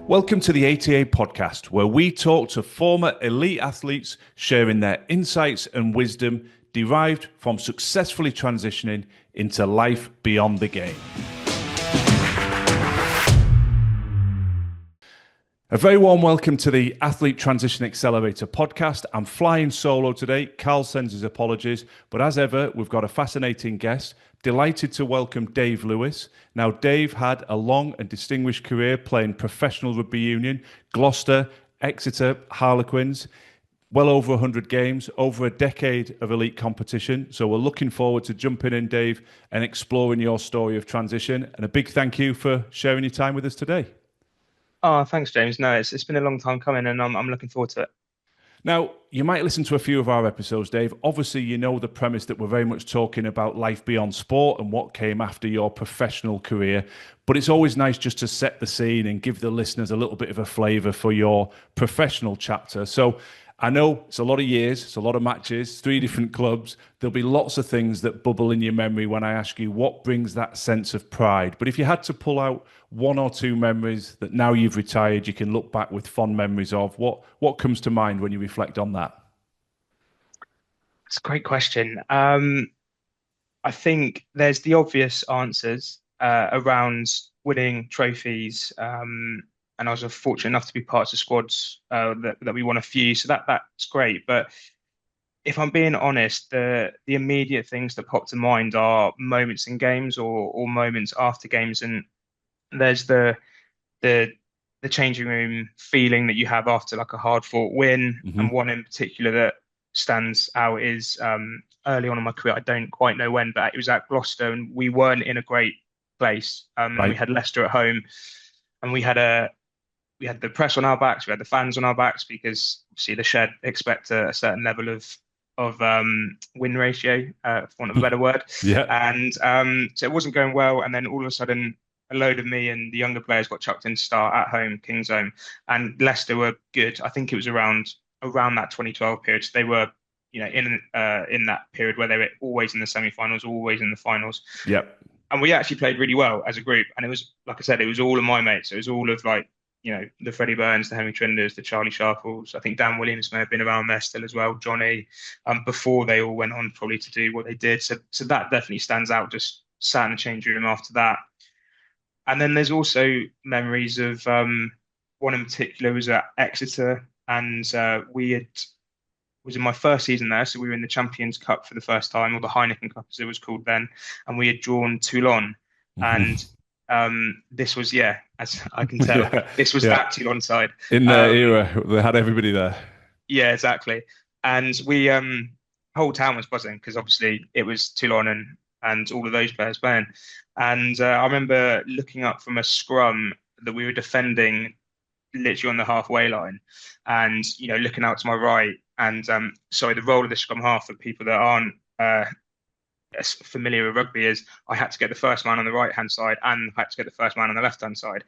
Welcome to the ATA podcast, where we talk to former elite athletes sharing their insights and wisdom derived from successfully transitioning into life beyond the game. A very warm welcome to the Athlete Transition Accelerator podcast. I'm flying solo today. Carl sends his apologies, but as ever, we've got a fascinating guest. Delighted to welcome Dave Lewis. Now, Dave had a long and distinguished career playing professional rugby union, Gloucester, Exeter, Harlequins, well over 100 games, over a decade of elite competition. So we're looking forward to jumping in, Dave, and exploring your story of transition. And a big thank you for sharing your time with us today. Oh, thanks, James. No, it's been a long time coming, and I'm looking forward to it. Now, you might listen to a few of our episodes, Dave. Obviously, you know the premise that we're very much talking about life beyond sport and what came after your professional career. But it's always nice just to set the scene and give the listeners a little bit of a flavour for your professional chapter. So I know it's a lot of years, it's a lot of matches, 3 different clubs. There'll be lots of things that bubble in your memory when I ask you what brings that sense of pride. But if you had to pull out 1 or 2 memories that now you've retired, you can look back with fond memories of, what comes to mind when you reflect on that? It's a great question. I think there's the obvious answers around winning trophies, and I was fortunate enough to be part of the squads that we won a few, so that's great. But if I'm being honest, the immediate things that pop to mind are moments in games or moments after games, and there's the changing room feeling that you have after like a hard fought win. And one in particular that stands out is early on in my career. I don't quite know when, but it was at Gloucester, and we weren't in a great place. And we had Leicester at home, and we had the press on our backs, we had the fans on our backs, because obviously the shed expect a certain level of win ratio, for want of a better word. Yeah. And so it wasn't going well, and then all of a sudden a load of me and the younger players got chucked in to start at home, King's Home, and Leicester were good. I think it was around that 2012 period. So they were, in that period where they were always in the semi-finals, always in the finals. Yep. And we actually played really well as a group. And it was, like I said, it was all of my mates. It was all of the Freddie Burns, the Henry Trinders, the Charlie Sharples. I think Dan Williams may have been around there still as well, Johnny, before they all went on probably to do what they did. So that definitely stands out, just sat in the change room after that. And then there's also memories of one in particular was at Exeter, and was in my first season there. So we were in the Champions Cup for the first time, or the Heineken Cup as it was called then, and we had drawn Toulon. And this was, as I can tell, this was that Toulon side. In their era, they had everybody there. Yeah, exactly. And we, whole town was buzzing because obviously it was Toulon and all of those players playing. And I remember looking up from a scrum that we were defending literally on the halfway line, and looking out to my right, and the role of the scrum-half for people that aren't as familiar with rugby is I had to get the first man on the right hand side and I had to get the first man on the left hand side.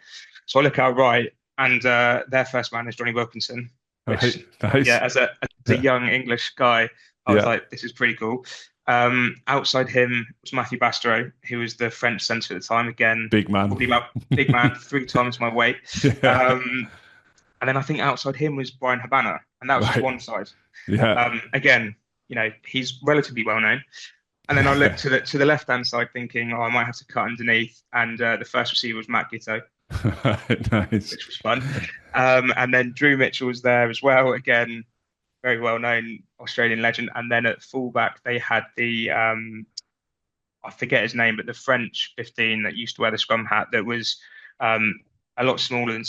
So I look out right, and their first man is Johnny Wilkinson, which nice. as a young English guy, I was like, this is pretty cool. Outside him was Matthew Bastereau, who was the French centre at the time. Again, big man, big man, 3 times my weight. And then I think outside him was Brian Habana, and that was just one side. Yeah. Again, he's relatively well known. And then I looked to the left hand side, thinking, I might have to cut underneath. And the first receiver was Matt Giteau, nice, which was fun. And then Drew Mitchell was there as well. Again, very well known Australian legend. And then at fullback, they had the I forget his name, but the French 15 that used to wear the scrum hat that was a lot smaller than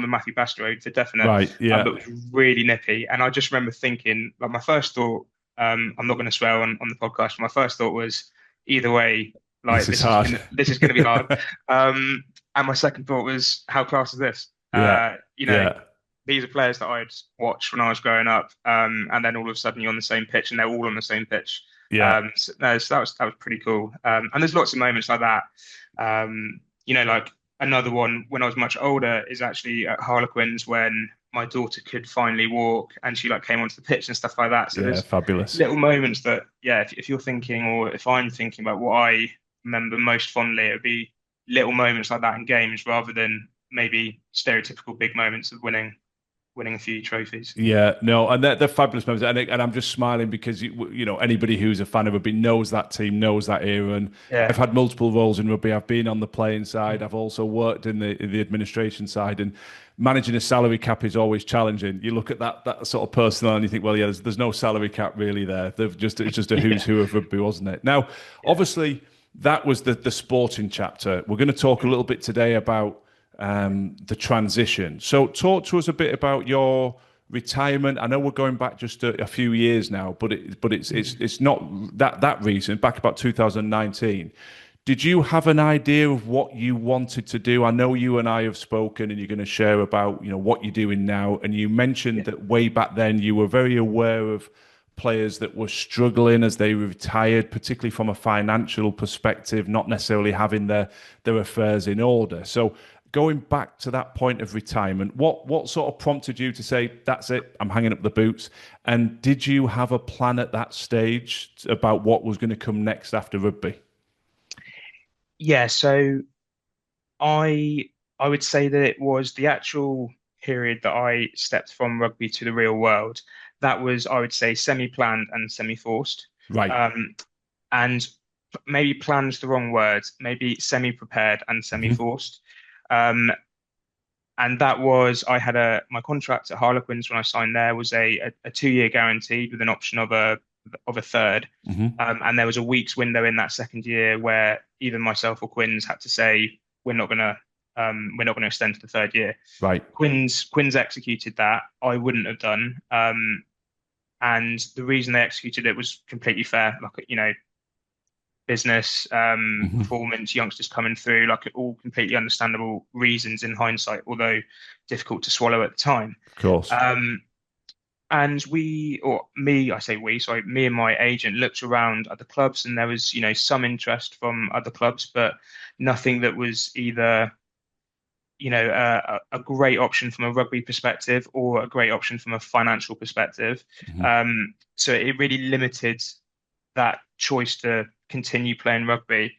Matthew Bastereau, for definite. Right, yeah. But was really nippy. And I just remember thinking, like, my first thought, I'm not going to swear on the podcast, but my first thought was, either way, like, this is going to be hard. And my second thought was, how class is this? These are players that I'd watched when I was growing up, and then all of a sudden you're on the same pitch, and they're all on the same pitch. So that was pretty cool. And there's lots of moments like that. Like another one when I was much older is actually at Harlequins, when my daughter could finally walk and she came onto the pitch and stuff like that. So there's fabulous little moments that, if you're thinking, or if I'm thinking about what I remember most fondly, it would be little moments like that in games rather than maybe stereotypical big moments of winning a few trophies. Yeah, no, and they're fabulous members, and I'm just smiling because you know anybody who's a fan of rugby knows that team, knows that era, and I've Yeah. had multiple roles in rugby. I've been on the playing side, I've also worked in the administration side, and managing a salary cap is always challenging. You look at that sort of personnel, and you think, well, yeah, there's no salary cap really there. It's just a who's Yeah. who of rugby, wasn't it? Now, Yeah. obviously, that was the sporting chapter. We're going to talk a little bit today about the transition. So, talk to us a bit about your retirement. I know we're going back just a few years now, but it's not that recent. Back about 2019. Did you have an idea of what you wanted to do? I know you and I have spoken, and you're going to share about what you're doing now. And you mentioned Yeah. that way back then you were very aware of players that were struggling as they retired, particularly from a financial perspective, not necessarily having their affairs in order. So going back to that point of retirement, what sort of prompted you to say, that's it, I'm hanging up the boots? And did you have a plan at that stage about what was going to come next after rugby? Yeah, so I I would say that it was the actual period that I stepped from rugby to the real world. That was, I would say, semi-planned and semi-forced. Right. Um, and maybe planned's the wrong word, maybe semi-prepared and Hmm. semi-forced. Um, and that was, I had my contract at Harlequins when I signed there was a 2-year guaranteed with an option of a third. Hmm. And there was a week's window in that second year where either myself or Quins had to say we're not gonna extend to the third year. Right. Quins executed that. I wouldn't have done. And the reason they executed it was completely fair. Like, business, Hmm. performance, youngsters coming through, like all completely understandable reasons in hindsight, although difficult to swallow at the time. Of course. Um, and or me, I say we, sorry, me and my agent looked around at the clubs, and there was, some interest from other clubs, but nothing that was either, a great option from a rugby perspective or a great option from a financial perspective. Hmm. So it really limited that choice to continue playing rugby.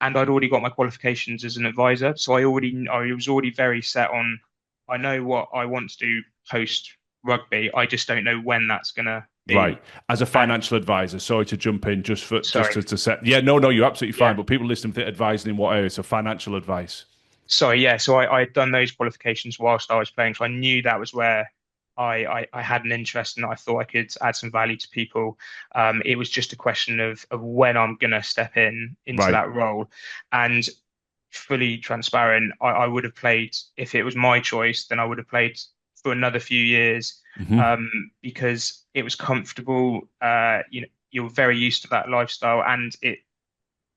And I'd already got my qualifications as an advisor, so I was already very set on. I know what I want to do post rugby. I just don't know when that's gonna Right. be. As a And financial advisor, sorry to jump in just sorry, to set. Yeah, no, you're absolutely fine. yeah, But people listen to advising in what area? So financial advice. sorry, yeah. So I had done those qualifications whilst I was playing, so I knew that was where I had an interest and I thought I could add some value to people. It was just a question of when I'm gonna step into Right. that role. And fully transparent, I would have played if it was my choice, then I would have played for another few years, Hmm. because it was comfortable. You're very used to that lifestyle, and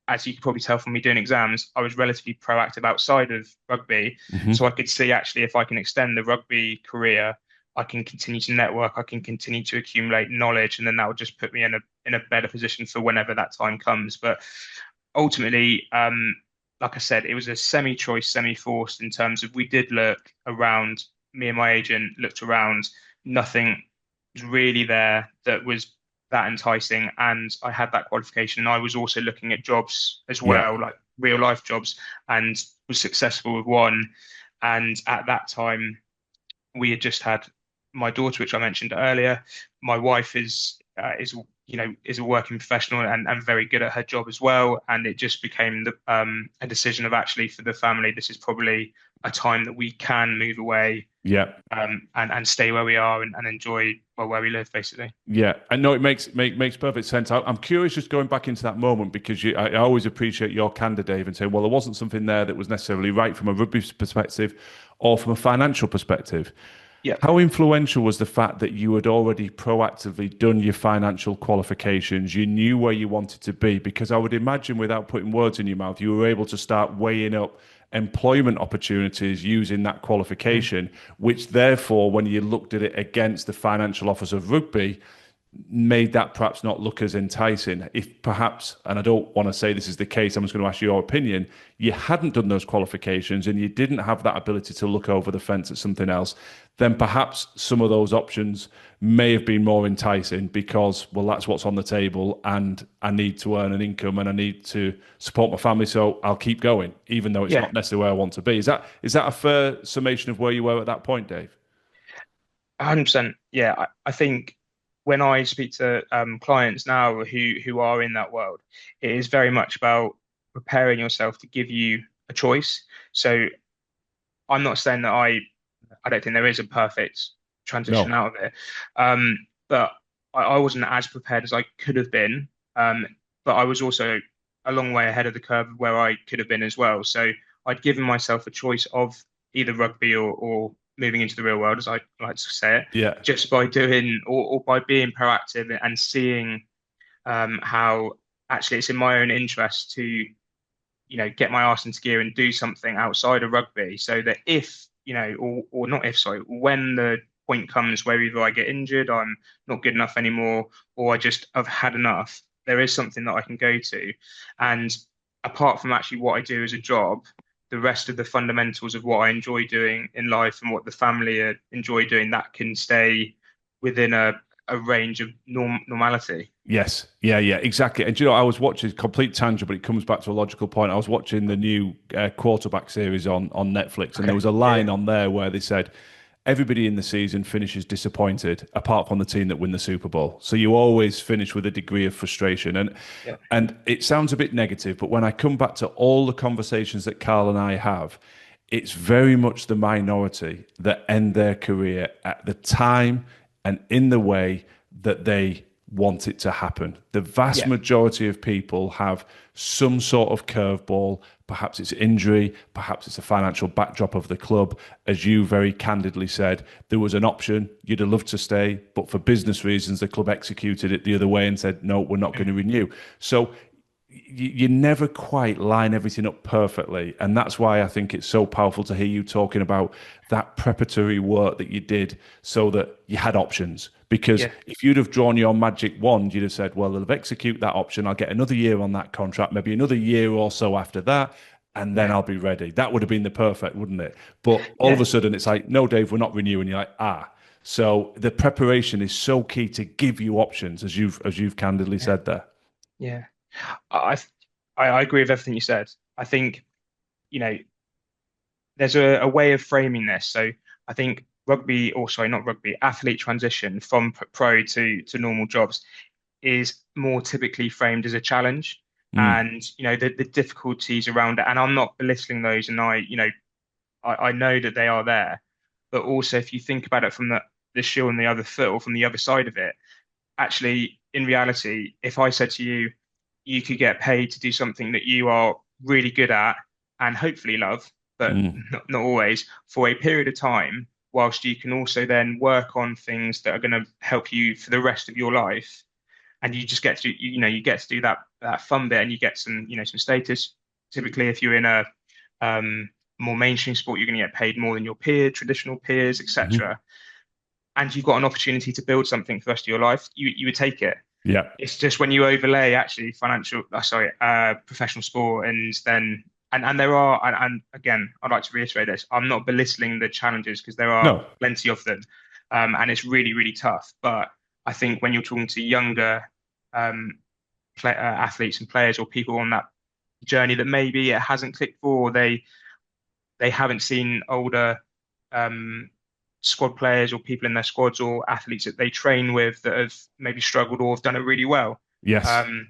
as you can probably tell from me doing exams, I was relatively proactive outside of rugby, so I Hmm. could see actually if I can extend the rugby career, I can continue to network, I can continue to accumulate knowledge, and then that would just put me in a better position for whenever that time comes. But ultimately, like I said, it was a semi-choice, semi-forced in terms of we did look around, me and my agent looked around, nothing was really there that was that enticing. And I had that qualification. And I was also looking at jobs as Yeah. well, like real life jobs, and was successful with one. And at that time, we had just had my daughter, which I mentioned earlier. My wife is a working professional and very good at her job as well. And it just became a decision of actually for the family, this is probably a time that we can move away, Yeah. and stay where we are and enjoy well where we live, basically. Yeah, I know it makes perfect sense. I'm curious, just going back into that moment because I always appreciate your candor, Dave, and saying, well, there wasn't something there that was necessarily right from a rugby perspective or from a financial perspective. Yeah. How influential was the fact that you had already proactively done your financial qualifications? You knew where you wanted to be, because I would imagine, without putting words in your mouth, you were able to start weighing up employment opportunities using that Mhm. qualification, which therefore, when you looked at it against the financial offers of rugby, made that perhaps not look as enticing. If perhaps, and I don't want to say this is the case, I'm just going to ask your opinion, you hadn't done those qualifications and you didn't have that ability to look over the fence at something else, then perhaps some of those options may have been more enticing because, well, that's what's on the table and I need to earn an income and I need to support my family, so I'll keep going, even though it's Yeah, not necessarily where I want to be. Is that a fair summation of where you were at that point, Dave? 100%. Yeah, I think when I speak to clients now who are in that world, it is very much about preparing yourself to give you a choice. So I'm not saying that I don't think there is a perfect transition No. out of it. But I wasn't as prepared as I could have been. But I was also a long way ahead of the curve of where I could have been as well. So I'd given myself a choice of either rugby or moving into the real world, as I like to say it, Yeah. just by doing or by being proactive and seeing how actually it's in my own interest to get my arse into gear and do something outside of rugby so that if, or not if, sorry, when the point comes where either I get injured, I'm not good enough anymore, or I just have had enough, there is something that I can go to. And apart from actually what I do as a job, the rest of the fundamentals of what I enjoy doing in life and what the family enjoy doing, that can stay within a range of normality. Yes, yeah, yeah, exactly. And I was watching complete tangent, but it comes back to a logical point. I was watching the new quarterback series on Netflix, and there Okay. was a Yeah. line on there where they said everybody in the season finishes disappointed, apart from the team that win the Super Bowl. So you always finish with a degree of frustration, and Yeah. and it sounds a bit negative, but when I come back to all the conversations that Carl and I have, it's very much the minority that end their career at the time and in the way that they want it to happen. The vast Yeah. majority of people have some sort of curveball. Perhaps it's injury, perhaps it's a financial backdrop of the club. As you very candidly said, there was an option, you'd have loved to stay, but for business reasons, the club executed it the other way and said, no, we're not going to renew. So you never quite line everything up perfectly. And that's why I think it's so powerful to hear you talking about that preparatory work that you did so that you had options. Because Yeah. if you'd have drawn your magic wand, you'd have said, well, they'll execute that option. I'll get another year on that contract, maybe another year or so after that, and then Yeah. I'll be ready. That would have been the perfect, wouldn't it? But all of Yeah. a sudden, it's like, no, Dave, we're not renewing. You're like, ah. So the preparation is so key to give you options, as you've candidly Yeah. said there. Yeah. I I agree with everything you said. I think, you know, there's a way of framing this. So I think rugby, or sorry, not rugby, athlete transition from pro to normal jobs is more typically framed as a challenge. Mm. And, the difficulties around it. And I'm not belittling those. And I know that they are there. But also, if you think about it from the shoe on the other foot or from the other side of it, actually, in reality, if I said to you, you could get paid to do something that you are really good at and hopefully love, but Mm. not always, for a period of time, whilst you can also then work on things that are going to help you for the rest of your life. And you just get to, you get to do that fun bit and you get some status. Typically, if you're in a more mainstream sport, you're going to get paid more than your traditional peers, Mhm. etc. And you've got an opportunity to build something for the rest of your life, you would take it. Yeah. It's just when you overlay actually professional sport, and then and there are, and again, I'd like to reiterate this. I'm not belittling the challenges because there are No. plenty of them, and it's really, really tough. But I think when you're talking to younger athletes and players or people on that journey that maybe it hasn't clicked for, or they haven't seen older um, squad players or people in their squads or athletes that they train with that have maybe struggled or have done it really well, Yes. um,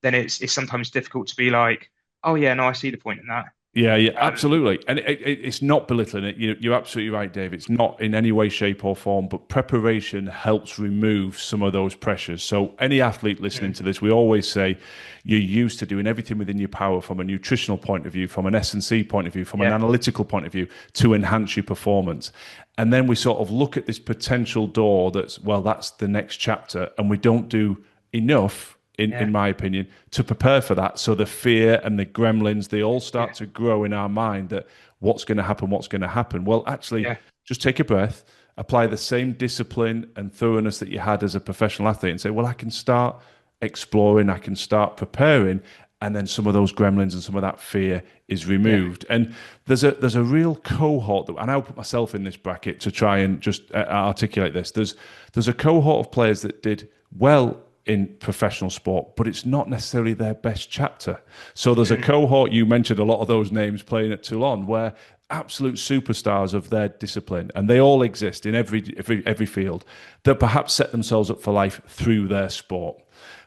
then it's sometimes difficult to be like, oh yeah, no, I see the point in that. Yeah, yeah, Um, absolutely. And it's not belittling it. You're absolutely right, Dave. It's not in any way, shape, or form, but preparation helps remove some of those pressures. So, any athlete listening mm, to this, we always say you're used to doing everything within your power from a nutritional point of view, from an S&C point of view, from an yeah, analytical point of view to enhance your performance. And then we sort of look at this potential door that's, well, that's the next chapter, and we don't do enough in yeah, my opinion, to prepare for that. So the fear and the gremlins, they all yeah, start to grow in our mind that what's going to happen, what's going to happen. Well, actually, yeah, just take a breath apply the same discipline and thoroughness that you had as a professional athlete and say, well, I can start exploring, I can start preparing, and then some of those gremlins and some of that fear is Yeah. removed. And there's a real cohort that, and I'll put myself in this bracket to try and just articulate this. There's a cohort of players that did well in professional sport, but it's not necessarily their best chapter. So there's a Mm. cohort, you mentioned a lot of those names playing at Toulon, where absolute superstars of their discipline, and they all exist in every field, that perhaps set themselves up for life through their sport.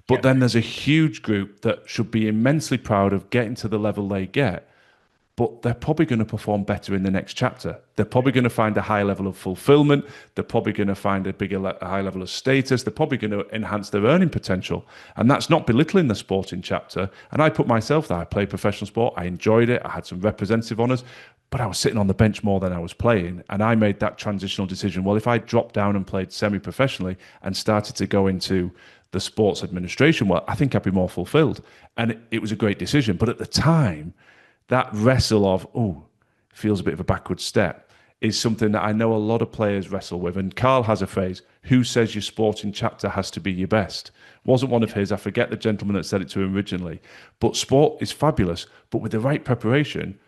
But Yeah. then there's a huge group that should be immensely proud of getting to the level they get, but they're probably going to perform better in the next chapter. They're probably going to find a high level of fulfillment. They're probably going to find a high level of status. They're probably going to enhance their earning potential. And that's not belittling the sporting chapter. And I put myself there. I played professional sport. I enjoyed it. I had some representative honours, but I was sitting on the bench more than I was playing. And I made that transitional decision. Well, if I dropped down and played semi-professionally and started to go into the sports administration, well, I think I'd be more fulfilled. And it was a great decision. But at the time, that wrestle of, oh, feels a bit of a backward step is something that I know a lot of players wrestle with. And Carl has a phrase, who says your sporting chapter has to be your best? Wasn't one of his. I forget the gentleman that said it to him originally. But sport is fabulous. But with the right preparation,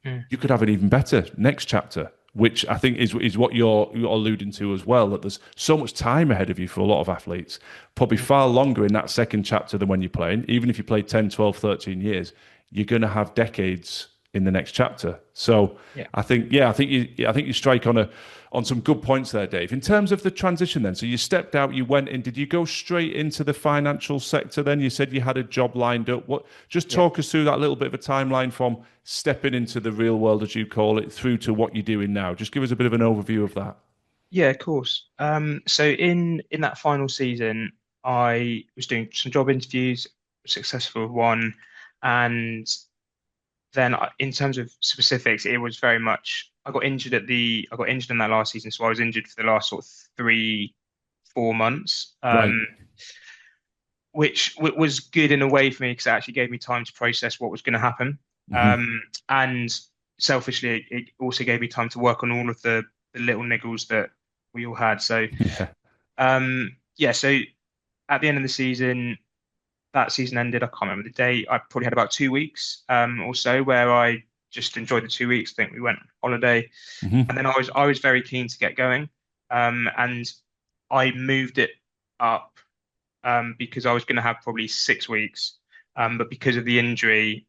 Mm. you could have an even better next chapter, which I think is what you're alluding to as well, that there's so much time ahead of you for a lot of athletes, probably Mm. far longer in that second chapter than when you're playing. Even if you play 10, 12, 13 years, you're going to have decades in the next chapter. So Yeah. I think you strike on some good points there, Dave. In terms of the transition then, so you stepped out, you went in, did you go straight into the financial sector then? You said you had a job lined up. What, just Yeah. talk us through that little bit of a timeline from stepping into the real world, as you call it, through to what you're doing now. Just give us a bit of an overview of that. Yeah, of course. So in that final season, I was doing some job interviews, successful with one, and then in terms of specifics, it was very much I got injured in that last season, so I was injured for the last sort of 3, 4 months, Right. which was good in a way for me because it actually gave me time to process what was going to happen. Hmm. And selfishly, it also gave me time to work on all of the little niggles that we all had. So Yeah. yeah, so at the end of the season, that season ended. I can't remember the date. I probably had about 2 weeks or so where I just enjoyed the 2 weeks. I think we went on holiday, and Hmm. then I was very keen to get going, and I moved it up because I was going to have probably 6 weeks, but because of the injury,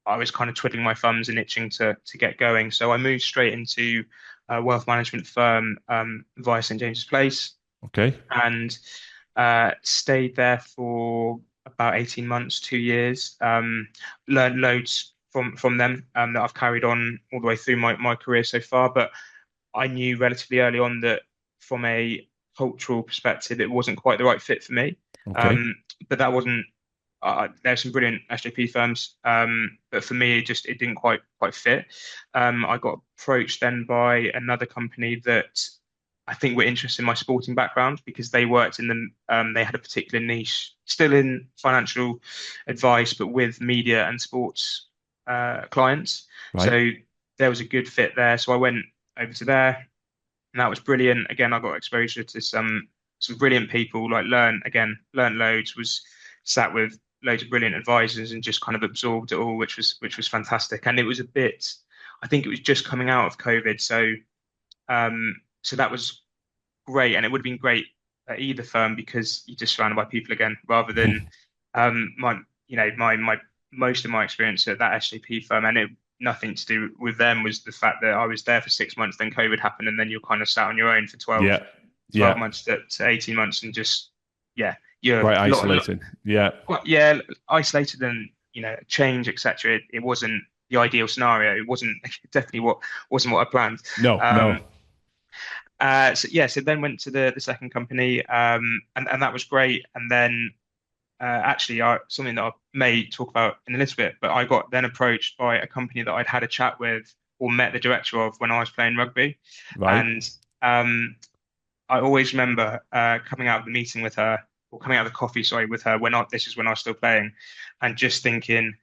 I was kind of twiddling my thumbs and itching to get going. So I moved straight into a wealth management firm via St James's Place Okay. and stayed there for about 18 months, 2 years. Learned loads from them that I've carried on all the way through my career so far. But I knew relatively early on that from a cultural perspective, it wasn't quite the right fit for me. Okay. Um, but that wasn't. There's some brilliant SJP firms, but for me, it didn't quite fit. I got approached then by another company that I think were interested in my sporting background because they worked in they had a particular niche, still in financial advice, but with media and sports clients. Right. So there was a good fit there. So I went over to there, and that was brilliant. Again, I got exposure to some brilliant people. Like learned loads. Was sat with loads of brilliant advisors and just kind of absorbed it all, which was fantastic. And it was a bit. I think it was just coming out of COVID, so that was great, and it would have been great at either firm because you're just surrounded by people again, rather than my my most of my experience at that SJP firm, and it nothing to do with them was the fact that I was there for 6 months, then COVID happened, and then you're kind of sat on your own for 12, Yeah. 12 Yeah. months to 18 months, and just yeah, you're Quite isolating. Yeah. yeah, isolated and change, etc. It wasn't the ideal scenario. It wasn't definitely wasn't what I planned. No, Um, no. so yeah, so then went to the second company, and that was great. And then actually, something that I may talk about in a little bit, but I got then approached by a company that I'd had a chat with or met the director of when I was playing rugby, Right. and I always remember coming out of the meeting with her, or coming out of the coffee, sorry, with her this is when I was still playing, and just thinking,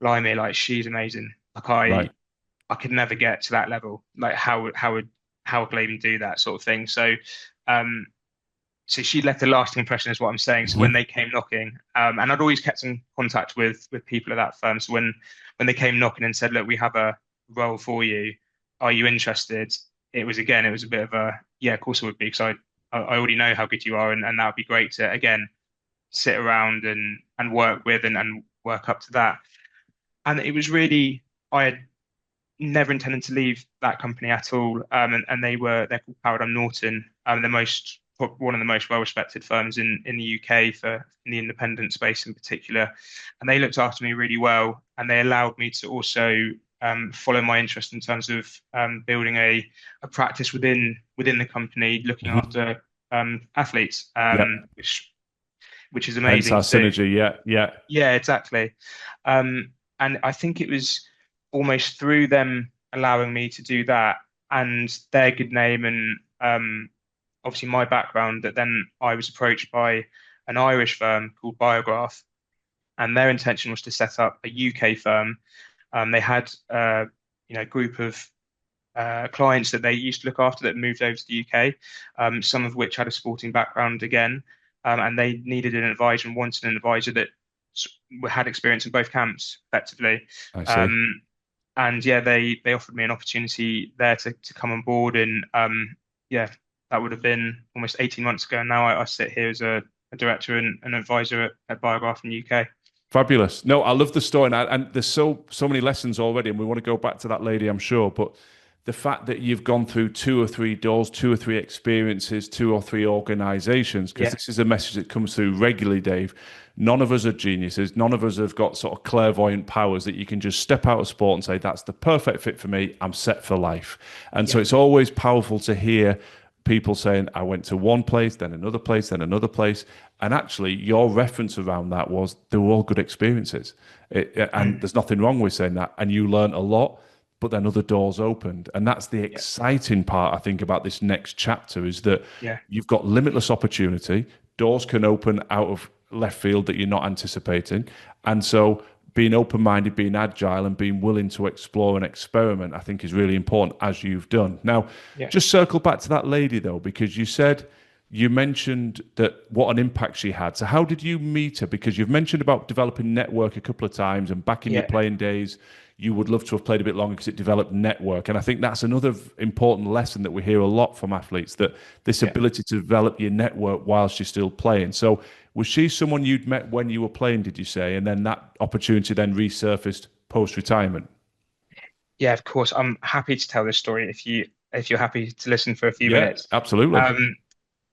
blimey, like she's amazing. Like Right. I could never get to that level. Like how would how can I even do that sort of thing? Um, so she left a lasting impression, is what I'm saying. So when Mhm. they came knocking, and I'd always kept in contact with people at that firm. So when they came knocking and said, "Look, we have a role for you. Are you interested?" It was a bit of a yeah, of course it would be because I already know how good you are, and that would be great to again sit around and work with and work up to that. And it was really I had never intended to leave that company at all. And they're called Paradigm Norton. One of the most well-respected firms in the UK for in the independent space in particular. And they looked after me really well, and they allowed me to also follow my interest in terms of building a practice within the company, looking Mhm. after athletes, Yeah. which is Hence amazing our to do. synergy. Yeah. Yeah. Yeah, exactly. And I think it was almost through them allowing me to do that and their good name and obviously my background that then I was approached by an Irish firm called Biograph, and their intention was to set up a UK firm. They had a group of clients that they used to look after that moved over to the UK, some of which had a sporting background again, and they needed an advisor and wanted an advisor that had experience in both camps effectively. I see. Um, and yeah, they offered me an opportunity there to come on board, and yeah, that would have been almost 18 months ago. And now I sit here as a director and an advisor at Biograph in the UK. Fabulous. No, I love the story, and there's so many lessons already, and we want to go back to that lady, I'm sure. But the fact that you've gone through two or three doors, two or three experiences, two or three organizations, because Yeah, this is a message that comes through regularly, Dave. None of us are geniuses. None of us have got sort of clairvoyant powers that you can just step out of sport and say, that's the perfect fit for me. I'm set for life. And so yeah, it's always powerful to hear people saying, I went to one place, then another place, then another place. And actually, your reference around that was they were all good experiences. And mm, there's nothing wrong with saying that. And you learned a lot, but then other doors opened. And that's the yeah, exciting part, I think, about this next chapter is that yeah, you've got limitless opportunity. Doors can open out of left field that you're not anticipating. And so being open minded, being agile, and being willing to explore and experiment, I think is really important as you've done. Now, yeah, just circle back to that lady though, because you mentioned that what an impact she had. So how did you meet her? Because you've mentioned about developing network a couple of times, and back in your yeah, playing days, you would love to have played a bit longer because it developed network. And I think that's another important lesson that we hear a lot from athletes, that this yeah. ability to develop your network whilst you're still playing. So was she someone you'd met when you were playing, did you say? And then that opportunity then resurfaced post retirement? Yeah, of course. I'm happy to tell this story if you're happy to listen for a few Yeah, minutes. absolutely. Um,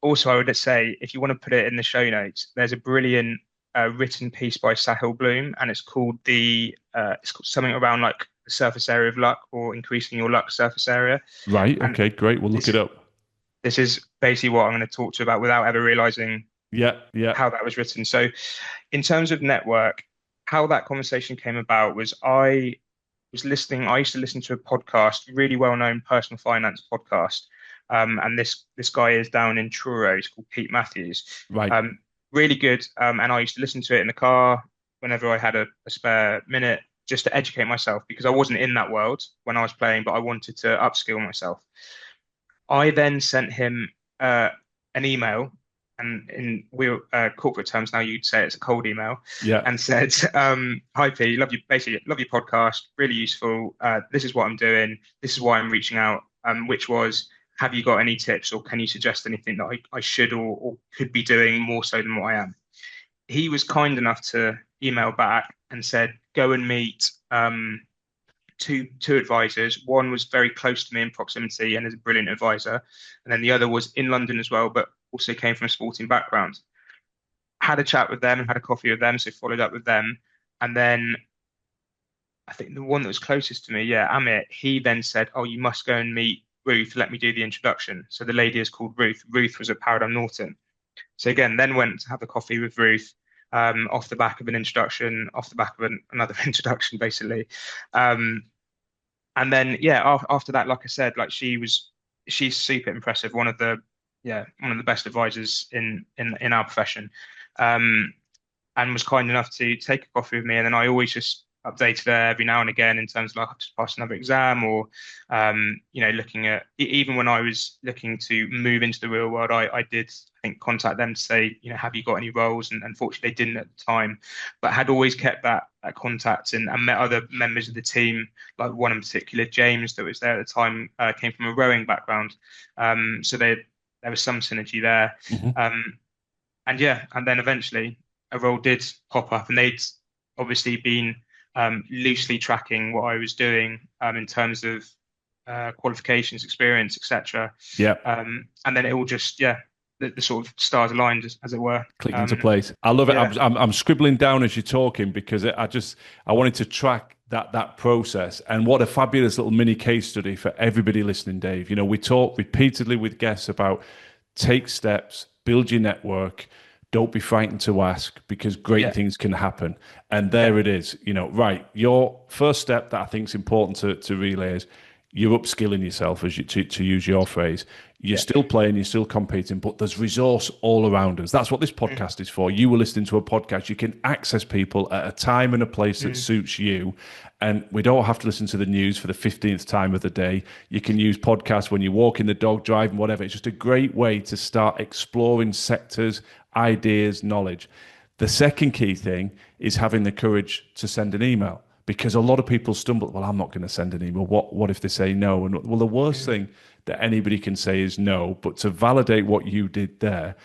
Also, I would say if you want to put it in the show notes, there's a brilliant written piece by Sahil Bloom, and it's called something around like the surface area of luck or increasing your luck surface area. Right. And Okay, great. We'll look this it up. this is basically what I'm going to talk to you about without ever realizing Yeah, yeah. how that was written. So, in terms of network, how that conversation came about was I was listening. I used to listen to a podcast, really well-known personal finance podcast. And this guy is down in Truro. He's called Pete Matthews. Right. Um, Really good. And I used to listen to it in the car whenever I had a spare minute, just to educate myself because I wasn't in that world when I was playing, but I wanted to upskill myself. I then sent him an email, and in corporate terms now you'd say it's a cold email, Yeah. and said, "Hi P, love you. Basically, love your podcast. Really useful. This is what I'm doing. This is why I'm reaching out. Which was, have you got any tips, or can you suggest anything that I should or could be doing more so than what I am?" He was kind enough to email back and said, "Go and meet." Two advisors. One was very close to me in proximity and is a brilliant advisor, and then the other was in London as well, but also came from a sporting background. Had a chat with them and had a coffee with them, so followed up with them, and then I think the one that was closest to me, yeah, Amit, he then said, "Oh, you must go and meet Ruth. Let me do the introduction." So the lady is called Ruth. Ruth was at Paradigm Norton. So again, then went to have a coffee with Ruth. Off the back of an introduction, off the back of another introduction, basically. Um, And then yeah, after that, like I said, she's super impressive. One of the best advisors in our profession. Um, and was kind enough to take a coffee with me. And then I always just updated every now and again in terms of like I've just passed another exam or looking at even when I was looking to move into the real world, I did I think contact them to say, have you got any roles? And unfortunately they didn't at the time, but had always kept that contact and met other members of the team, like one in particular, James, that was there at the time, came from a rowing background. So there was some synergy there. Hmm. And yeah, and then eventually a role did pop up, and they'd obviously been loosely tracking what I was doing in terms of qualifications, experience, etc. Yeah. And then it all just, yeah, the sort of stars aligned, as it were. Clicked into place. I love it. Yeah, I'm scribbling down as you're talking because I wanted to track that process, and what a fabulous little mini case study for everybody listening, Dave. We talk repeatedly with guests about take steps, build your network. Don't be frightened to ask because great yeah, things can happen. And yeah, there it is. Right. Your first step that I think is important to relay is you're upskilling yourself, as to use your phrase. You're yeah. still playing, you're still competing, but there's resource all around us. That's what this Mm, podcast is for. You were listening to a podcast. You can access people at a time and a place that mm, suits you. And we don't have to listen to the news for the 15th time of the day. You can use podcasts when you're walking the dog, driving, whatever. It's just a great way to start exploring sectors, ideas, knowledge. The second key thing is having the courage to send an email because a lot of people stumble. Well, I'm not going to send an email. What if they say no? And well, the worst mm, thing that anybody can say is no. But to validate what you did there,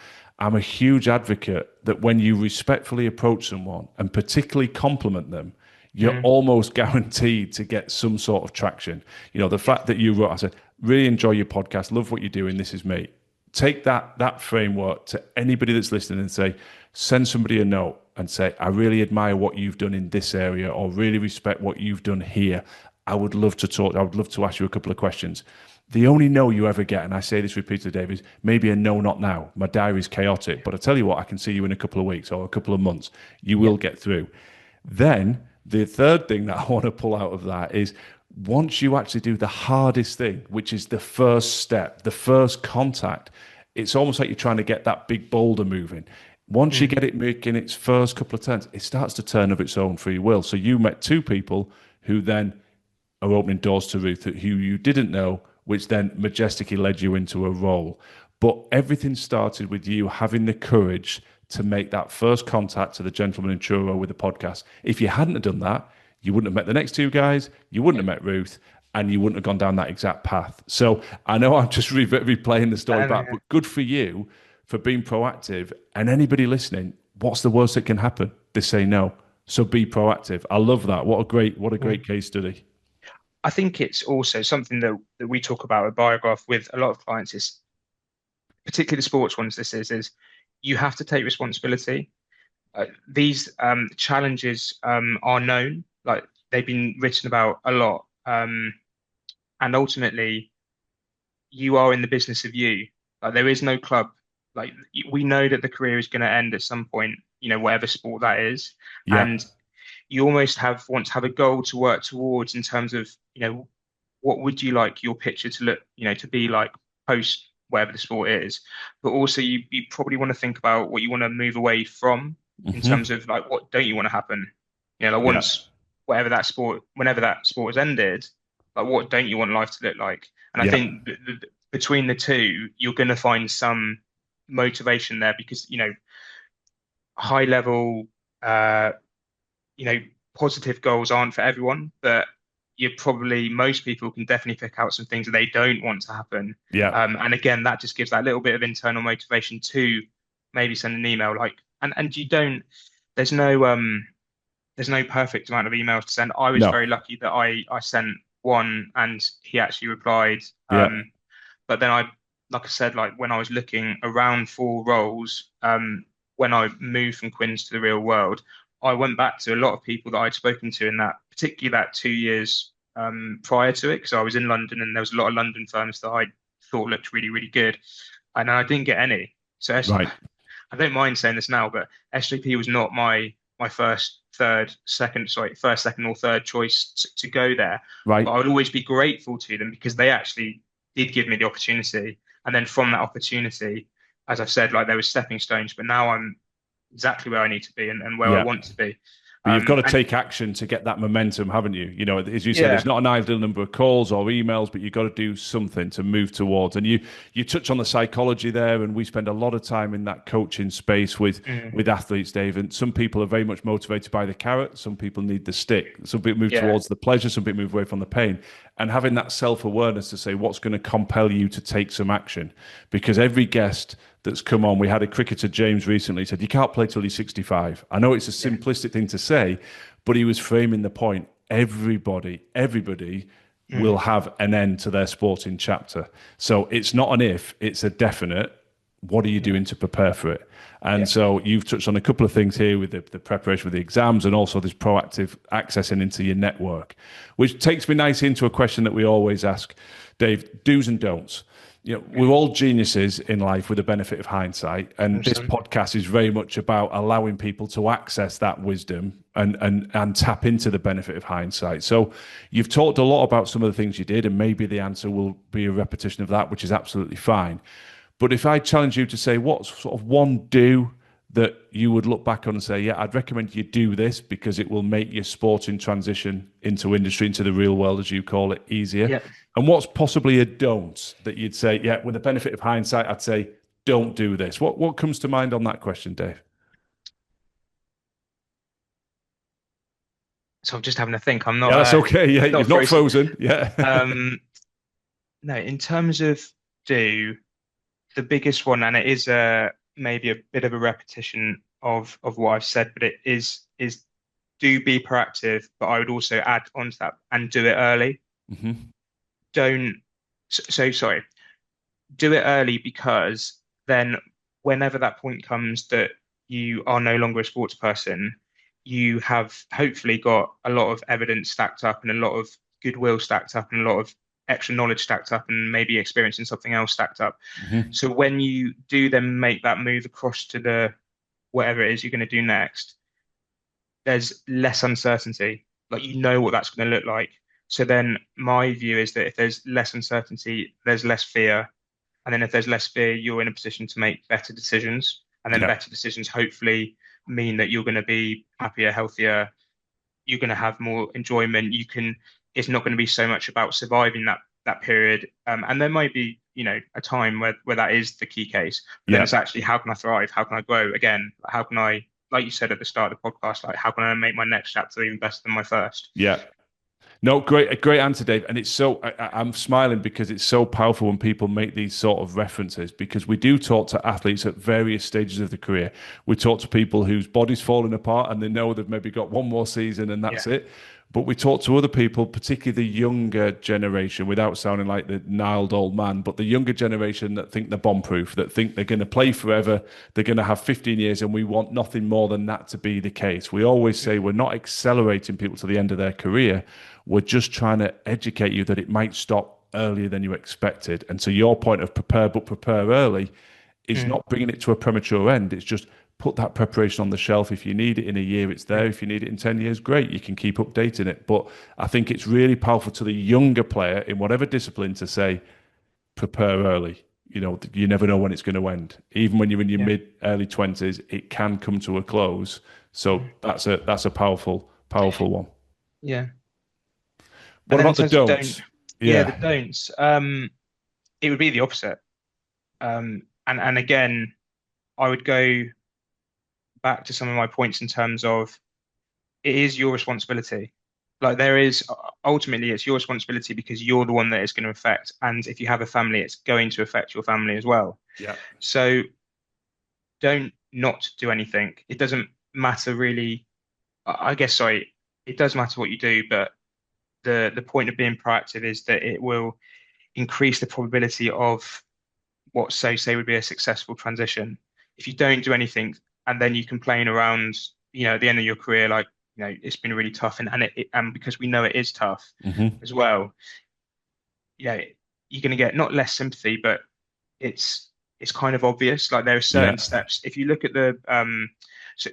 I'm a huge advocate that when you respectfully approach someone and particularly compliment them, you're mm. almost guaranteed to get some sort of traction. The Yeah, fact that you wrote, I said, really enjoy your podcast, love what you're doing. This is me. Take that framework to anybody that's listening and say, send somebody a note and say, I really admire what you've done in this area or really respect what you've done here. I would love to talk. I would love to ask you a couple of questions. The only no you ever get, and I say this repeatedly, Dave, is maybe a no, not now. My diary's chaotic, but I tell you what, I can see you in a couple of weeks or a couple of months. You yeah, will get through. Then the third thing that I want to pull out of that is once you actually do the hardest thing, which is the first step, the first contact, it's almost like you're trying to get that big boulder moving. Once you mm, get it making its first couple of turns, it starts to turn of its own free will. So you met two people who then are opening doors to Ruth who you didn't know, which then majestically led you into a role. But everything started with you having the courage to make that first contact to the gentleman in Truro with the podcast. If you hadn't have done that, you wouldn't have met the next two guys, you wouldn't yeah. have met Ruth, and you wouldn't have gone down that exact path. So I know I'm just replaying the story And back, but good for you for being proactive. And anybody listening, what's the worst that can happen? They say no. So be proactive. I love that. What a mm. great case study. I think it's also something that we talk about at Biograph with a lot of clients is particularly the sports ones. This is you have to take responsibility. These challenges are known, like they've been written about a lot, and ultimately you are in the business of you. Like there is no club. Like we know that the career is going to end at some point, whatever sport that is, Yeah. and you almost want to have a goal to work towards in terms of, what would you like your picture to look, to be like post whatever the sport is, but also you probably want to think about what you want to move away from in Hmm. terms of like what don't you want to happen, like Yeah. once whenever that sport has ended, like what don't you want life to look like? And I Yeah. think between the two, you're going to find some motivation there because high level, uh, you know, positive goals aren't for everyone, but most people can definitely pick out some things that they don't want to happen. Yeah. And again, that just gives that little bit of internal motivation to maybe send an email and you don't, there's no, there's no perfect amount of emails to send. I was No. very lucky that I sent one and he actually replied. Yeah. But then like I said, like when I was looking around for roles, when I moved from Quins to the real world, I went back to a lot of people that I'd spoken to in that, particularly that 2 years prior to it, because I was in London and there was a lot of London firms that I thought looked really, really good, and I didn't get any. So Right. I don't mind saying this now, but SJP was not my first, second, or third choice to go there. But Right. I would always be grateful to them because they actually did give me the opportunity. And then from that opportunity, as I've said, like there was stepping stones, but now I'm exactly where I need to be and where I Yeah. want to be. But you've got to And take action to get that momentum, haven't you? You know, as you said, yeah, it's not an ideal number of calls or emails, but you've got to do something to move towards. And you touch on the psychology there, and we spend a lot of time in that coaching space mm, with athletes, Dave. And some people are very much motivated by the carrot. Some people need the stick. Some people move yeah, towards the pleasure. Some people move away from the pain. And having that self-awareness to say what's going to compel you to take some action. Because every guest that's come on, we had a cricketer, James, recently said, you can't play till you're 65. I know it's a yeah, simplistic thing to say, but he was framing the point. Everybody mm, will have an end to their sporting chapter. So it's not an if, it's a definite. What are you yeah, doing to prepare for it? And yeah, so you've touched on a couple of things here with the preparation for the exams and also this proactive accessing into your network, which takes me nicely into a question that we always ask, Dave, do's and don'ts. You know, we're all geniuses in life with the benefit of hindsight, and this awesome. podcast is very much about allowing people to access that wisdom and tap into the benefit of hindsight. So you've talked a lot about some of the things you did, and maybe the answer will be a repetition of that, which is absolutely fine. But if I challenge you to say what sort of one do that you would look back on and say, yeah, I'd recommend you do this because it will make your sporting transition into industry, into the real world, as you call it, easier. Yeah. And what's possibly a don't that you'd say, yeah, with the benefit of hindsight, I'd say, don't do this. What comes to mind on that question, Dave? So I'm just having to think. I'm Yeah, that's okay. Yeah, not you've not frozen. frozen. Yeah. Um, no, in terms of do, the biggest one, and it is maybe a bit of a repetition of what I've said, but it is do be proactive, but I would also add on to that and do it early. Hmm. Don't sorry, do it early because then whenever that point comes that you are no longer a sports person, you have hopefully got a lot of evidence stacked up and a lot of goodwill stacked up and a lot of extra knowledge stacked up and maybe experiencing something else stacked up. Hmm. So when you do then make that move across to the whatever it is you're going to do next, there's less uncertainty. Like you know what that's going to look like. So then my view is that if there's less uncertainty, there's less fear. And then if there's less fear, you're in a position to make better decisions. And then Yeah. better decisions hopefully mean that you're going to be happier, healthier, you're going to have more enjoyment. It's not going to be so much about surviving that period. And there might be, a time where that is the key case. But then Yeah. it's actually how can I thrive? How can I grow again? How can I, like you said at the start of the podcast, like how can I make my next chapter even better than my first? Yeah. No, great, a great answer, Dave. And it's so I'm smiling because it's so powerful when people make these sort of references because we do talk to athletes at various stages of the career. We talk to people whose body's falling apart and they know they've maybe got one more season and that's Yeah. it. But we talk to other people, particularly the younger generation, without sounding like the gnarled old man, but the younger generation that think they're bomb-proof, that think they're going to play forever, they're going to have 15 years, and we want nothing more than that to be the case. We always say we're not accelerating people to the end of their career. We're just trying to educate you that it might stop earlier than you expected. And so your point of prepare, but prepare early is Mm, not bringing it to a premature end. It's just put that preparation on the shelf. If you need it in a year, it's there. mm, If you need it in 10 years, great. You can keep updating it. But I think it's really powerful to the younger player in whatever discipline to say, prepare early. You know, you never know when it's going to end. Even when you're in your yeah. mid, early 20s, it can come to a close. So Mm, that's a powerful one. yeah. And What then in about the terms of don't, don'ts? yeah, the Yeah. don'ts, it would be the opposite. And again, I would go back to some of my points in terms of it is your responsibility. Like there is ultimately it's your responsibility because you're the one that it's going to affect. And if you have a family, it's going to affect your family as well. Yeah. So don't not do anything. It doesn't matter really. I guess sorry, it does matter what you do, but the point of being proactive is that it will increase the probability of what so say would be a successful transition. If you don't do anything and then you complain around, at the end of your career, like, it's been really tough and because we know it is tough Hmm. as well, you know, you're going to get not less sympathy, but it's kind of obvious. Like there are Yeah. certain steps. If you look at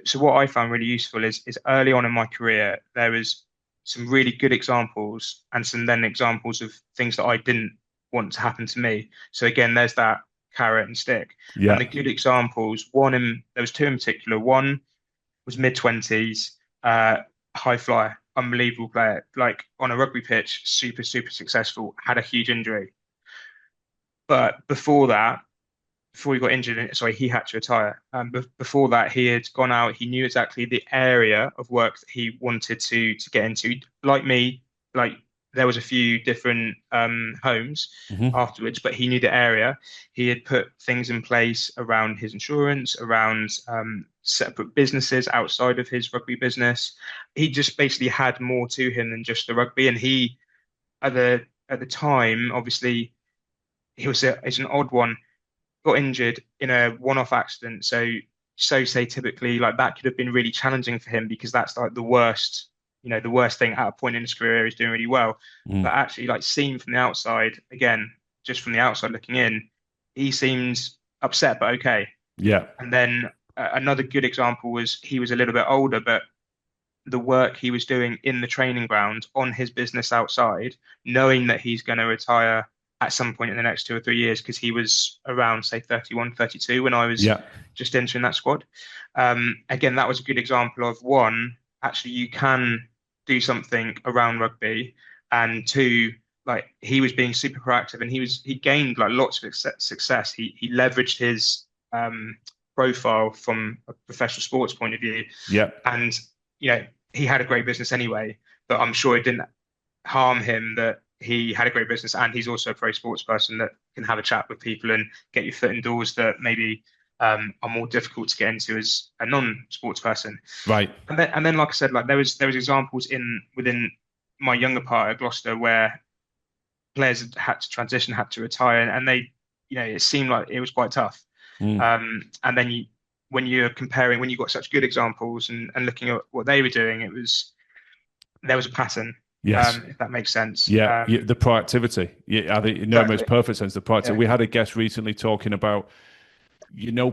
so what I found really useful is early on in my career, there was some really good examples and some then examples of things that I didn't want to happen to me. So again, there's that carrot and stick. And Yeah. the good examples, there was two in particular. One was mid 20s. uh, high flyer, unbelievable player, like on a rugby pitch, super, super successful, had a huge injury. But before that, before he got injured, sorry, he had to retire. Before that, he had gone out. He knew exactly the area of work that he wanted to get into. Like me, like there was a few different homes Hmm. afterwards, but he knew the area. He had put things in place around his insurance, around separate businesses outside of his rugby business. He just basically had more to him than just the rugby. And he, at the time, obviously, it's an odd one, got injured in a one-off accident. So say typically like that could have been really challenging for him because that's like the worst, the worst thing at a point in his career. He's doing really well. Mm. But actually, like seen from the outside, again, just from the outside looking in, he seems upset but okay. Yeah. And then another good example was he was a little bit older, but the work he was doing in the training ground on his business outside, knowing that he's going to retire at some point in the next 2 or 3 years, because he was around, say, 31, 32 when I was Yeah. just entering that squad. Again, that was a good example of one, actually, you can do something around rugby, and two, like he was being super proactive and he gained like lots of success. He leveraged his profile from a professional sports point of view, Yeah. and he had a great business anyway, but I'm sure it didn't harm him that he had a great business and he's also a pro sports person that can have a chat with people and get your foot in doors that maybe are more difficult to get into as a non-sports person. Right. And then, like I said, like there was examples in within my younger part at Gloucester where players had to transition, had to retire, and they, it seemed like it was quite tough. Mm. And then when you're comparing, when you've got such good examples and looking at what they were doing, there was a pattern, Yes. if that makes sense. Yeah, yeah, the proactivity. Yeah, I think it makes Exactly. perfect sense. The proactivity. Yeah. We had a guest recently talking about,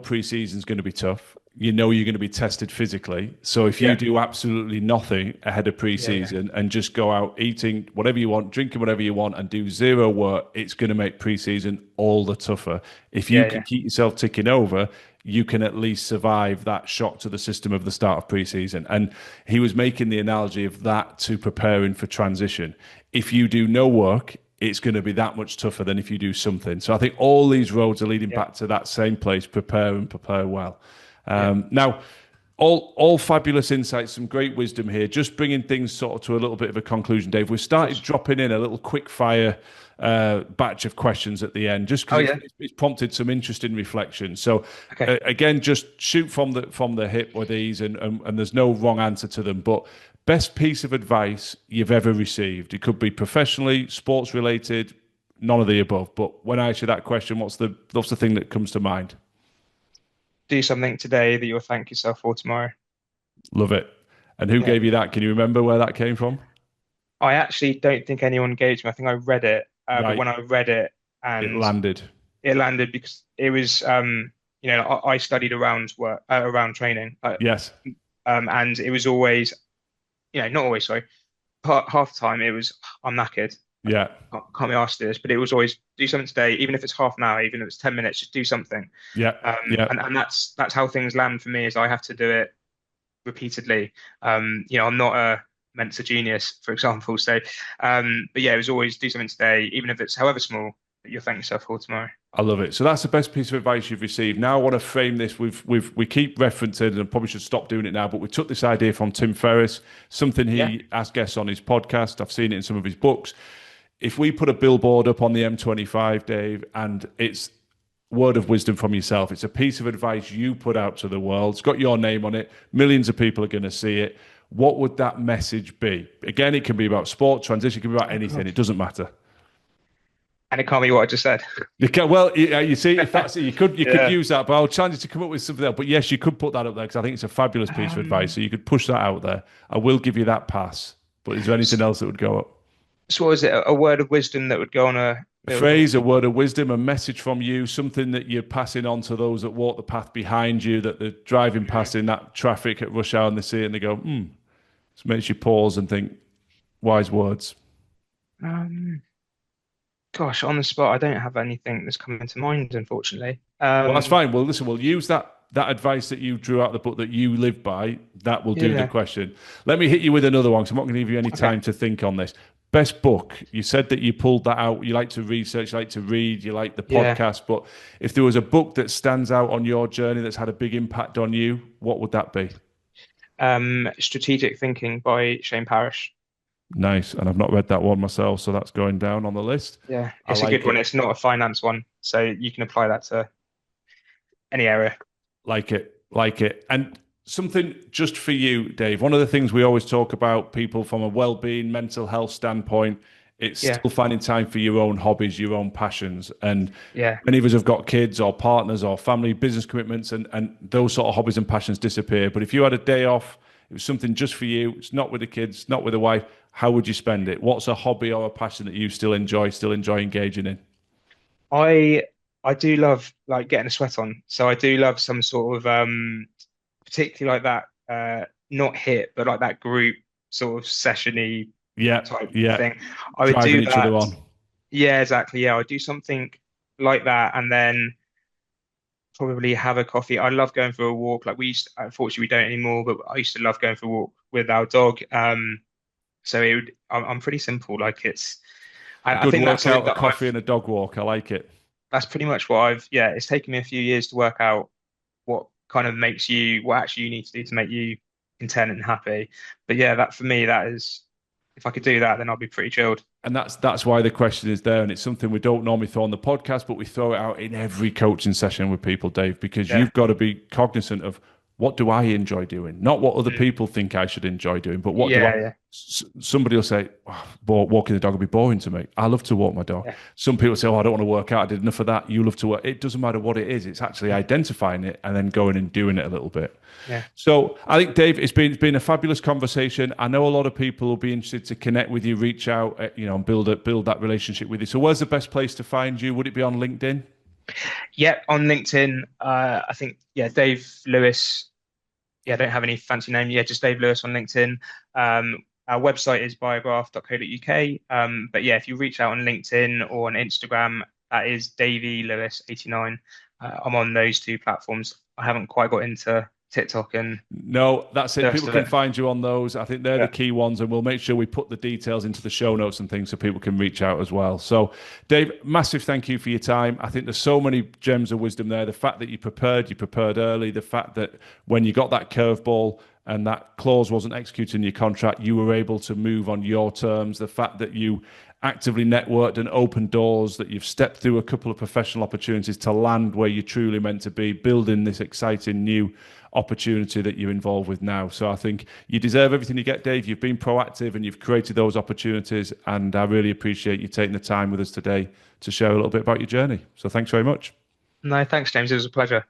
pre-season's going to be tough. You're going to be tested physically. So if you Yeah. do absolutely nothing ahead of Yeah. Yeah. pre-season and just go out eating whatever you want, drinking whatever you want, and do zero work, it's going to make pre-season all the tougher. If you Yeah. can Yeah. keep yourself ticking over, you can at least survive that shock to the system of the start of pre-season. And he was making the analogy of that to preparing for transition. If you do no work, it's going to be that much tougher than if you do something. So I think all these roads are leading Yeah. back to that same place: prepare and prepare well. Yeah. Now, all fabulous insights, some great wisdom here. Just bringing things sort of to a little bit of a conclusion, Dave. We Of started course. dropping in a little quick fire batch of questions at the end, just Oh because yeah. it's prompted some interesting reflection. So Okay. again, just shoot from the hip with these, and there's no wrong answer to them. But best piece of advice you've ever received? It could be professionally, sports related, none of the above. But when I ask you that question, what's the thing that comes to mind? Do something today that you'll thank yourself for tomorrow. Love it. And who Yeah. gave you that? Can you remember where that came from? I actually don't think anyone engaged me. I think I read it, but Right. when I read it It and landed. it landed because it was, I studied around work, around training, Yes. and it was always, not always, sorry, half the time it was, I'm knackered. Yeah. Can't be asked to do this, but it was always do something today, even if it's half an hour, even if it's 10 minutes, just do something. Yeah. Yeah. And that's how things land for me is I have to do it repeatedly. I'm not a Mensa genius, for example. So, but yeah, it was always do something today, even if it's however small, that you'll thank yourself for tomorrow. I love it. So that's the best piece of advice you've received. Now I want to frame this. We keep referencing, and I probably should stop doing it now. But we took this idea from Tim Ferriss, something Yeah. he asked guests on his podcast. I've seen it in some of his books. If we put a billboard up on the M25, Dave, and it's word of wisdom from yourself, it's a piece of advice you put out to the world. It's got your name on it. Millions of people are going to see it. What would that message be? Again, it can be about sport, transition, it can be about Oh anything. God. It doesn't matter. And it can't be what I just said. You can, well, you see, if that's it, you could Yeah. use that, but I'll challenge you to come up with something else. But yes, you could put that up there because I think it's a fabulous piece of advice. Um, So you could push that out there. I will give you that pass. But is there anything else that would go up? so what was it? A word of wisdom that would go on a A billboard? phrase, a word of wisdom, a message from you, something that you're passing on to those that walk the path behind you, that they're driving past in that traffic at rush hour and they see it and they go, hmm. It makes you pause and think wise words. Um, Gosh, on the spot, I don't have anything that's coming to mind, unfortunately. Well, that's fine. Well, listen, we'll use that that advice that you drew out of the book that you live by, that will do the Yeah. question. Let me hit you with another one, because I'm not going to give you any Okay. time to think on this. Best book. You said that you pulled that out. You like to research, you like to read, you like the Yeah. podcast. But if there was a book that stands out on your journey that's had a big impact on you, what would that be? Strategic Thinking by Shane Parrish. Nice. And I've not read that one myself, so that's going down on the list. Yeah, I it's a good like one. it. It's not a finance one, so you can apply that to any area. Like it. Like it. And something just for you, Dave. One of the things we always talk about, people from a well-being, mental health standpoint, it's Yeah. still finding time for your own hobbies, your own passions. And Yeah. many of us have got kids or partners or family business commitments, and those sort of hobbies and passions disappear. But if you had a day off, it was something just for you, it's not with the kids, not with the wife, how would you spend it? What's a hobby or a passion that you still enjoy engaging in? I I do love like getting a sweat on. So I do love some sort of particularly like that not hit, but like that group sort of sessiony Yeah, type yeah. thing. I would Driving do each other that. on. Yeah, exactly. Yeah, I would do something like that and then probably have a coffee. I love going for a walk. Like we used to, unfortunately we don't anymore, but I used to love going for a walk with our dog. So I'm pretty simple. Like A I good think that's something workout, a that coffee, and a dog walk. I like it. that's pretty much what yeah, it's taken me a few years to work out what kind of makes what actually you need to do to make you content and happy. But yeah, that for me, that is, if I could do that, then I'll be pretty chilled. And that's why the question is there, and it's something we don't normally throw on the podcast, but we throw it out in every coaching session with people, Dave, because Yeah. you've got to be cognizant of what do I enjoy doing, not what other Mm. people think I should enjoy doing, but what do I. Yeah, yeah, Somebody will say, oh, walking the dog will be boring to me. I love to walk my dog. yeah, Some people say, oh, I don't want to work out. I did enough of that. You love to work. It doesn't matter what it is. It's actually identifying it and then going and doing it a little bit. yeah. So I think, Dave, it's been a fabulous conversation. I know a lot of people will be interested to connect with you, reach out, and build that relationship with you. So where's the best place to find you? Would it be on LinkedIn? Yeah, on LinkedIn, I think, yeah, Dave Lewis. Yeah, I don't have any fancy name. Yeah, just Dave Lewis on LinkedIn. Our website is biograph.co.uk. But yeah, if you reach out on LinkedIn or on Instagram, that is Davey Lewis 89. I'm on those two platforms. I haven't quite got into TikTok and No, that's the it. rest People of can it. find you on those. I think they're the Yeah. key ones, and we'll make sure we put the details into the show notes and things so people can reach out as well. So, Dave, massive thank you for your time. I think there's so many gems of wisdom there. The fact that you prepared early, the fact that when you got that curveball and that clause wasn't executed in your contract, you were able to move on your terms, the fact that you actively networked and opened doors, that you've stepped through a couple of professional opportunities to land where you're truly meant to be, building this exciting new opportunity that you're involved with now. So I think you deserve everything you get, Dave. You've been proactive and you've created those opportunities. And I really appreciate you taking the time with us today to share a little bit about your journey. So thanks very much. No, thanks, James. It was a pleasure.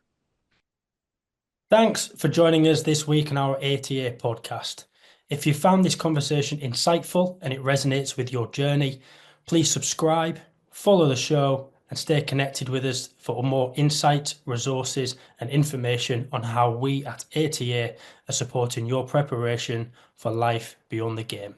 Thanks for joining us this week on our ATA podcast. If you found this conversation insightful and it resonates with your journey, please subscribe, follow the show, and stay connected with us for more insight, resources, and information on how we at ATA are supporting your preparation for life beyond the game.